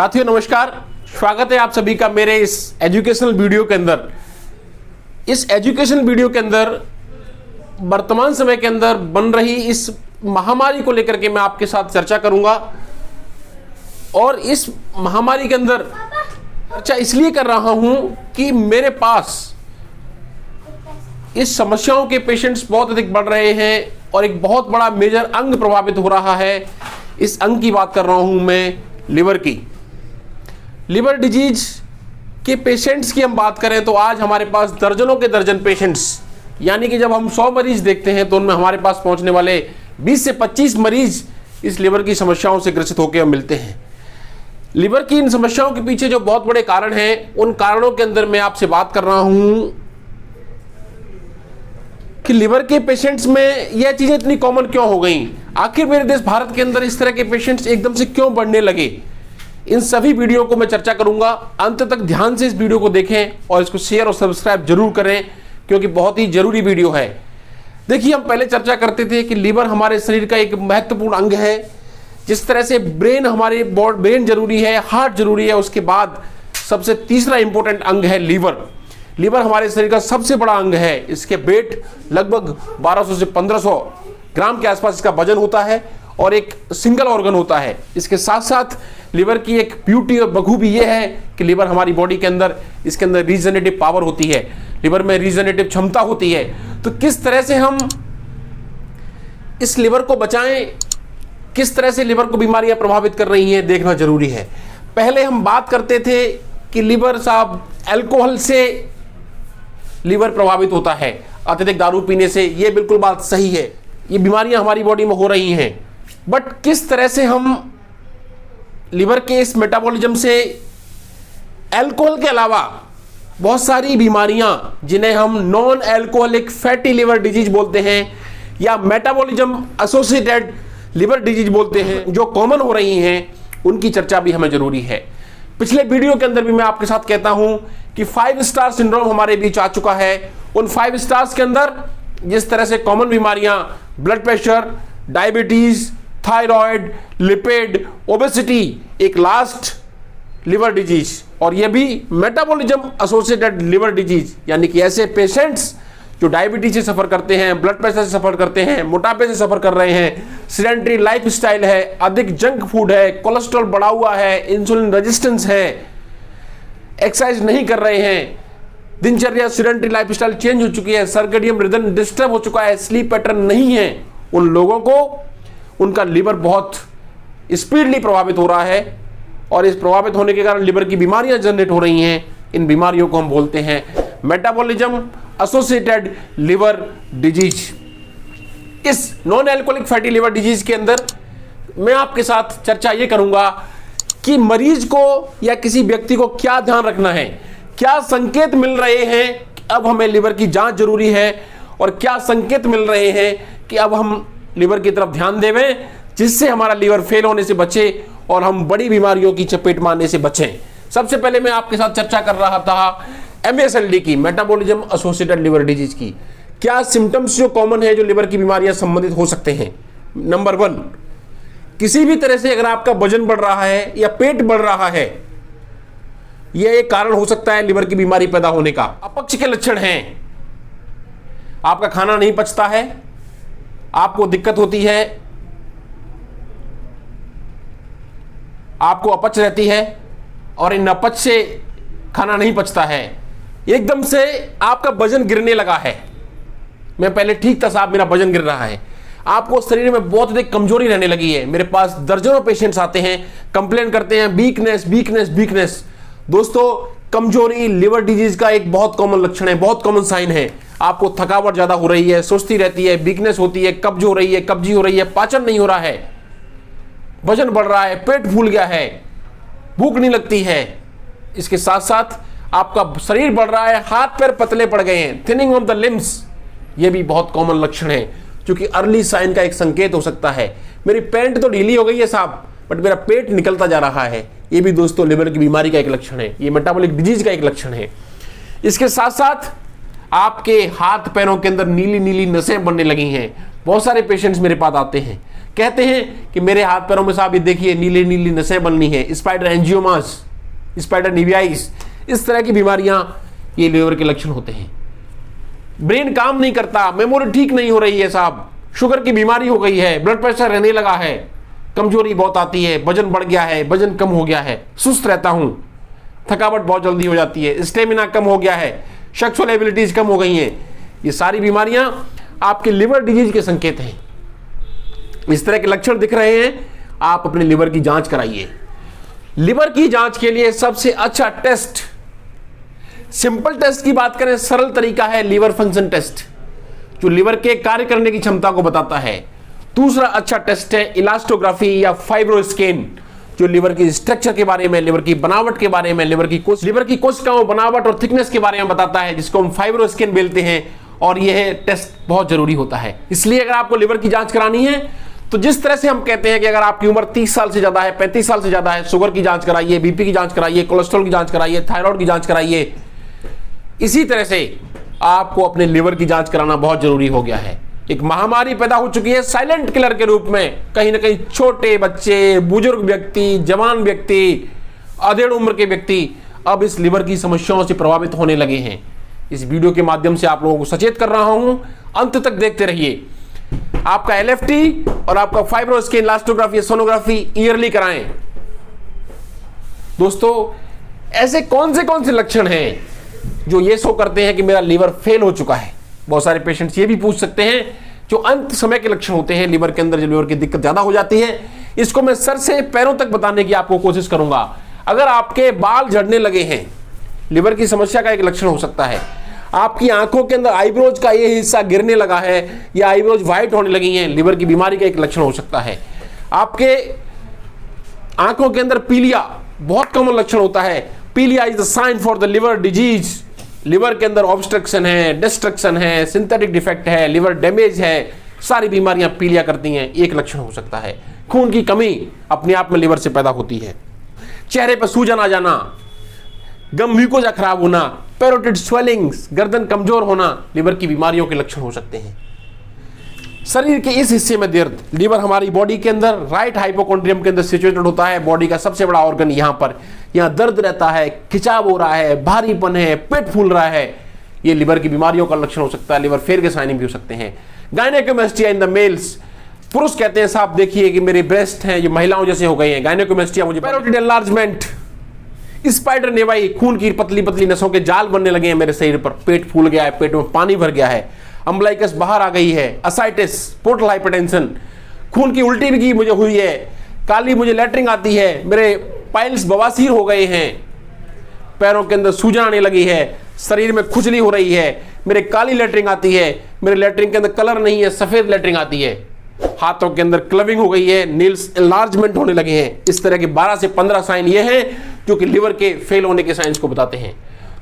साथियों नमस्कार, स्वागत है आप सभी का मेरे इस एजुकेशनल वीडियो के अंदर। इस एजुकेशनल वीडियो के अंदर वर्तमान समय के अंदर बन रही इस महामारी को लेकर के मैं आपके साथ चर्चा करूंगा। और इस महामारी के अंदर चर्चा इसलिए कर रहा हूं कि मेरे पास इस समस्याओं के पेशेंट्स बहुत अधिक बढ़ रहे हैं और एक बहुत बड़ा मेजर अंग प्रभावित हो रहा है। इस अंग की बात कर रहा हूं मैं लिवर की। लिवर डिजीज के पेशेंट्स की हम बात करें तो आज हमारे पास दर्जनों के दर्जन पेशेंट्स, यानी कि जब हम 100 मरीज देखते हैं तो उनमें हमारे पास पहुंचने वाले 20 से 25 मरीज इस लिवर की समस्याओं से ग्रसित होकर मिलते हैं। लिवर की इन समस्याओं के पीछे जो बहुत बड़े कारण हैं, उन कारणों के अंदर मैं आपसे बात कर रहा हूं कि लिवर के पेशेंट्स में यह चीजें इतनी कॉमन क्यों हो गई। आखिर मेरे देश भारत के अंदर इस तरह के पेशेंट्स एकदम से क्यों बढ़ने लगे। इन सभी वीडियो को मैं चर्चा करूंगा। अंत तक ध्यान से इस वीडियो को देखें और इसको शेयर और सब्सक्राइब जरूर करें, क्योंकि बहुत ही जरूरी वीडियो है। देखिए, हम पहले चर्चा करते थे कि लिवर हमारे शरीर का एक महत्वपूर्ण अंग है। जिस तरह से ब्रेन हमारे ब्रेन जरूरी है, हार्ट जरूरी है, उसके बाद सबसे तीसरा इंपॉर्टेंट अंग है लिवर। लिवर हमारे शरीर का सबसे बड़ा अंग है। इसके वेट लगभग 1200 से 1500 ग्राम के आसपास इसका वजन होता है और एक सिंगल ऑर्गन होता है। इसके साथ साथ लिवर की एक ब्यूटी और बखूबी ये है कि लिवर हमारी बॉडी के अंदर, इसके अंदर रीजनरेटिव पावर होती है, लिवर में रीजनरेटिव क्षमता होती है। तो किस तरह से हम इस लिवर को बचाएं, किस तरह से लिवर को बीमारियां प्रभावित कर रही हैं, देखना जरूरी है। पहले हम बात करते थे कि लिवर साहब अल्कोहल से लिवर प्रभावित होता है, अत्यधिक दारू पीने से। ये बिल्कुल बात सही है, ये बीमारियां हमारी बॉडी में हो रही हैं। बट किस तरह से हम लिवर के इस मेटाबॉलिज्म से अल्कोहल के अलावा बहुत सारी बीमारियां, जिन्हें हम non alcoholic fatty liver disease बोलते हैं या मेटाबॉलिज्म एसोसिएटेड लिवर डिजीज बोलते हैं, जो कॉमन हो रही हैं, उनकी चर्चा भी हमें जरूरी है। पिछले वीडियो के अंदर भी मैं आपके साथ कहता हूं कि 5 स्टार सिंड्रोम हमारे बीच आ चुका है। उन 5 स्टार्स के अंदर जिस तरह से कॉमन बीमारियां blood pressure, diabetes, thyroid, lipid, obesity, एक लास्ट लिवर डिजीज, और यह भी मेटाबॉलिज्म एसोसिएटेड लिवर डिजीज, यानी कि ऐसे पेशेंट्स जो डायबिटीज से सफर करते हैं, ब्लड प्रेशर से सफर करते हैं, मोटापे से सफर कर रहे हैं, सेडेंटरी लाइफस्टाइल है, अधिक जंक फूड है, कोलेस्ट्रॉल बढ़ा हुआ है, इंसुलिन रेजिस्टेंस है, एक्सरसाइज नहीं कर रहे हैं, दिनचर्या सेडेंटरी लाइफस्टाइल चेंज हो चुकी है, सर्केडियन रिदम डिस्टर्ब हो चुका है, स्लीप पैटर्न नहीं है, उन लोगों को उनका लिवर बहुत स्पीडली प्रभावित हो रहा है। और इस प्रभावित होने के कारण लिवर की बीमारियां जनरेट हो रही हैं। इन बीमारियों को हम बोलते हैं मेटाबॉलिज्म एसोसिएटेड लिवर डिजीज। इस non alcoholic fatty liver disease के अंदर मैं आपके साथ चर्चा ये करूंगा कि मरीज को या किसी व्यक्ति को क्या ध्यान रखना है, क्या संकेत मिल रहे हैं कि अब हमें लिवर की जांच जरूरी है, और क्या संकेत मिल रहे हैं कि अब हम लिवर की तरफ ध्यान देवें, जिससे हमारा लिवर फेल होने से बचे और हम बड़ी बीमारियों की चपेट में आने से बचें। सबसे पहले मैं आपके साथ चर्चा कर रहा था MASLD की, मेटाबॉलिज्म एसोसिएटेड लिवर डिजीज की। क्या सिम्टम्स जो कॉमन है, जो लिवर की बीमारियां संबंधित हो सकते हैं। नंबर 1, किसी भी तरह से अगर आपका वजन बढ़ रहा है या पेट बढ़ रहा है, यह एक कारण हो सकता है लिवर की बीमारी पैदा होने का। अपच के लक्षण हैं, आपका खाना नहीं पचता है, आपको दिक्कत होती है, आपको अपच रहती है और इन अपच से खाना नहीं पचता है, एकदम से आपका वजन गिरने लगा है। मैं पहले ठीक था साहब, मेरा वजन गिर रहा है, आपको शरीर में बहुत अधिक कमजोरी रहने लगी है। मेरे पास दर्जनों पेशेंट्स आते हैं, कंप्लेन करते हैं वीकनेस वीकनेस वीकनेस। दोस्तों, कमजोरी लिवर डिजीज का एक बहुत कॉमन लक्षण है, बहुत कॉमन साइन है। आपको थकावट ज्यादा हो रही है, सुस्ती रहती है, वीकनेस होती है, कब्ज हो रही है, कब्जी हो रही है, पाचन नहीं हो रहा है, वजन बढ़ रहा है, पेट फूल गया है, भूख नहीं लगती है। इसके साथ साथ आपका शरीर बढ़ रहा है, हाथ पैर पतले पड़ गए हैं, थिनिंग ऑफ द लिम्स, ये भी बहुत कॉमन लक्षण है, जो कि अर्ली साइन का एक संकेत हो सकता है। मेरी पैंट तो ढीली हो गई है साहब, बट मेरा पेट निकलता जा रहा है, ये भी दोस्तों लिवर की बीमारी का एक लक्षण है, ये मेटाबॉलिक डिजीज का एक लक्षण है। इसके साथ साथ आपके हाथ पैरों के अंदर नीली नीली नसें बनने लगी हैं। बहुत सारे पेशेंट्स मेरे पास आते हैं कहते हैं कि मेरे हाथ पैरों में साहब ये देखिए नीले नीली नसें बननी है, स्पाइडर एंजियोमास, स्पाइडर निवियाइस, इस तरह की बीमारियां ये लीवर के लक्षण होते हैं। ब्रेन काम नहीं करता, मेमोरी ठीक नहीं हो रही है साहब, शुगर की बीमारी हो गई है, ब्लड प्रेशर रहने लगा है, कमजोरी बहुत आती है, वजन बढ़ गया है, वजन कम हो गया है, सुस्त रहता हूं, थकावट बहुत जल्दी हो जाती है, स्टेमिना कम हो गया है, सेक्सुअल एबिलिटीज कम हो गई हैं, ये सारी बीमारियां आपके लिवर डिजीज के संकेत हैं। इस तरह के लक्षण दिख रहे हैं, आप अपने लिवर की जांच कराइए। लिवर की जांच के लिए सबसे अच्छा टेस्ट, सिंपल टेस्ट की बात करें, सरल तरीका है लीवर फंक्शन टेस्ट, जो लिवर के कार्य करने की क्षमता को बताता है। दूसरा अच्छा टेस्ट है इलास्टोग्राफी या फाइब्रोस्कैन, जो लिवर की स्ट्रक्चर के बारे में, लिवर की बनावट के बारे में, लिवर की कोशिकाओं बनावट और थिकनेस के बारे में बताता है, जिसको हम फाइब्रोस्कैन बोलते हैं। और यह टेस्ट बहुत जरूरी होता है। इसलिए अगर आपको लिवर की जांच करानी है तो जिस तरह से हम कहते हैं कि अगर आपकी उम्र 30 साल से ज्यादा है, 35 साल से ज्यादा है, शुगर की जांच कराइए, बीपी की जांच कराइए, कोलेस्ट्रॉल की जांच कराइए, थायराइड की जांच कराइए, इसी तरह से आपको अपने लिवर की जांच कराना बहुत जरूरी हो गया है। एक महामारी पैदा हो चुकी है साइलेंट किलर के रूप में, कहीं ना कहीं छोटे बच्चे, बुजुर्ग व्यक्ति, जवान व्यक्ति, अधेड़ उम्र के व्यक्ति अब इस लिवर की समस्याओं से प्रभावित होने लगे हैं। इस वीडियो के माध्यम से आप लोगों को सचेत कर रहा हूं, अंत तक देखते रहिए। आपका एलएफटी और आपका फाइब्रोस्कैन, इलास्टोग्राफी, सोनोग्राफी ईयरली कराएं। दोस्तों, ऐसे कौन से लक्षण हैं जो ये शो करते हैं कि मेरा लीवर फेल हो चुका है? बहुत सारे पेशेंट्स ये भी पूछ सकते हैं, जो अंत समय के लक्षण होते हैं लिवर के अंदर, जो लिवर की दिक्कत ज्यादा हो जाती है। इसको मैं सर से पैरों तक बताने की आपको कोशिश करूंगा। अगर आपके बाल झड़ने लगे हैं, लिवर की समस्या का एक लक्षण हो सकता है। आपकी आंखों के अंदर आईब्रोज का ये हिस्सा गिरने लगा है या आईब्रोज व्हाइट होने लगी हैं, लिवर की बीमारी का एक लक्षण हो सकता है। आपके आंखों के अंदर पीलिया बहुत कॉमन लक्षण होता है। पीलिया is the sign for the liver disease. Liver के अंदर ऑब्स्ट्रक्शन है, डिस्ट्रक्शन है, सिंथेटिक डिफेक्ट है, लिवर डैमेज है, सारी बीमारियां पीलिया करती हैं, एक लक्षण हो सकता है। खून की कमी अपने आप में लिवर से पैदा होती है। चेहरे पर सूजन आ जाना, गम म्यूकोजा खराब होना, पैरोटिड स्वेलिंग्स, गर्दन कमजोर होना, लिवर की बीमारियों के लक्षण हो सकते हैं। शरीर के इस हिस्से में दर्द, लिवर हमारी बॉडी के अंदर राइट हाइपोकॉन्ड्रियम के अंदर सिचुएटेड होता है, बॉडी का सबसे बड़ा ऑर्गन यहाँ पर। यहाँ दर्द रहता है, खिंचाव हो रहा है, भारीपन है, पेट फूल रहा है, ये लिवर की बीमारियों का लक्षण हो सकता है। लिवर फेल के साइन भी हो सकते हैं। गायनेकोमेस्टिया इन द मेल्स, पुरुष कहते हैं साहब देखिए कि मेरे ब्रेस्ट हैं, ये महिलाओं जैसे हो गए हैं, गायनेकोमेस्टिया मुझे। पैरोटिड एनलार्जमेंट, स्पाइडर नेवाई, खून की पतली पतली नसों के जाल बनने लगे हैं मेरे शरीर पर, पेट फूल गया है, पेट में पानी भर गया है, अम्बलाइकस बाहर आ गई है, असाइटिस, पोर्टल हाइपरटेंशन, खून की उल्टी भी मुझे हुई है, काली मुझे लैट्रिन आती है, मेरे पाइल्स बवासीर हो गए हैं, पैरों के अंदर सूजन आने लगी है, शरीर में खुजली हो रही है, मेरे काली लैट्रिन आती है, मेरे लैट्रिन के अंदर कलर नहीं है, सफेद लैट्रिन आती है, हाथों के अंदर क्लविंग हो गई है, नील्स एनलार्जमेंट होने लगे हैं। इस तरह के 12 से 15 साइन ये हैं जो कि लिवर के फेल होने के साइंस को बताते हैं।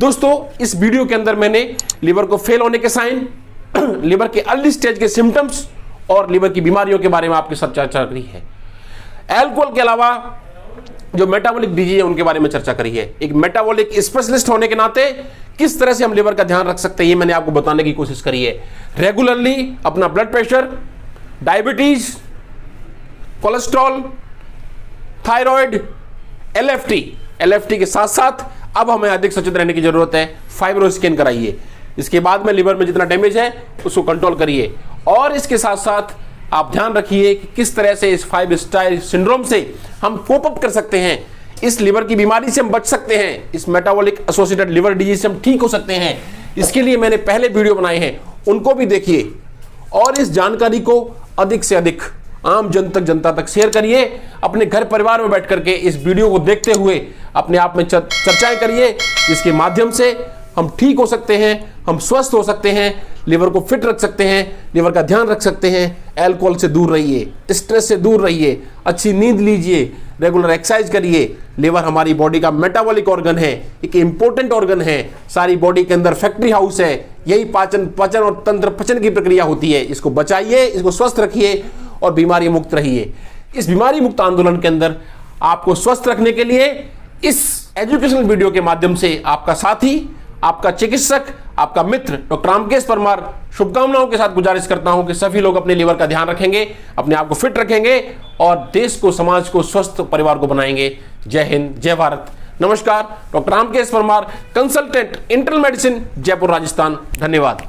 दोस्तों, इस वीडियो के अंदर मैंने लिवर को फेल होने के साइन, लिवर के अर्ली स्टेज के सिम्टम्स और लिवर की बीमारियों के बारे में आपके साथ चर्चा करी है। अल्कोहल के अलावा जो मेटाबॉलिक डिजीज है उनके बारे में चर्चा करी है। एक मेटाबॉलिक स्पेशलिस्ट होने के नाते किस तरह से हम लिवर का ध्यान रख सकते हैं, ये मैंने आपको बताने की कोशिश करी है। रेगुलरली अपना blood pressure, diabetes, cholesterol, thyroid, LFT के साथ साथ अब हमें अधिक सचेत रहने की जरूरत है। फाइब्रोस्कैन कराइए। इसके बाद में लिवर में जितना डैमेज है उसको कंट्रोल करिए। और इसके साथ साथ आप ध्यान रखिए कि किस तरह से इस 5 स्टार सिंड्रोम से हम कोप अप कर सकते हैं, इस लिवर की बीमारी से हम बच सकते हैं, इस मेटाबॉलिक एसोसिएटेड लिवर डिजीज से हम ठीक हो सकते हैं। इसके लिए मैंने पहले वीडियो बनाए हैं, उनको भी देखिए और इस जानकारी को अधिक से अधिक आम जनता तक शेयर करिए। अपने घर परिवार में बैठ करके इस वीडियो को देखते हुए अपने आप में चर्चाएं करिए, जिसके माध्यम से हम ठीक हो सकते हैं, हम स्वस्थ हो सकते हैं, लिवर को फिट रख सकते हैं, लिवर का ध्यान रख सकते हैं। अल्कोहल से दूर रहिए, स्ट्रेस से दूर रहिए, अच्छी नींद लीजिए, रेगुलर एक्सरसाइज करिए। लिवर हमारी बॉडी का मेटाबॉलिक ऑर्गन है, एक इंपॉर्टेंट ऑर्गन है, सारी बॉडी के अंदर फैक्ट्री हाउस है। यही पाचन और तंत्र पचन की प्रक्रिया होती है। इसको बचाइए, इसको स्वस्थ रखिए और बीमारी मुक्त रहिए। इस बीमारी मुक्त आंदोलन के अंदर आपको स्वस्थ रखने के लिए इस एजुकेशनल वीडियो के माध्यम से आपका साथी, आपका चिकित्सक, आपका मित्र डॉक्टर रामकेश परमार शुभकामनाओं के साथ गुजारिश करता हूं कि सभी लोग अपने लीवर का ध्यान रखेंगे, अपने आप को फिट रखेंगे और देश को, समाज को, स्वस्थ परिवार को बनाएंगे। जय हिंद, जय भारत। नमस्कार, doctor Ramkesh Parmar, consultant internal medicine, Jaipur, Rajasthan. धन्यवाद।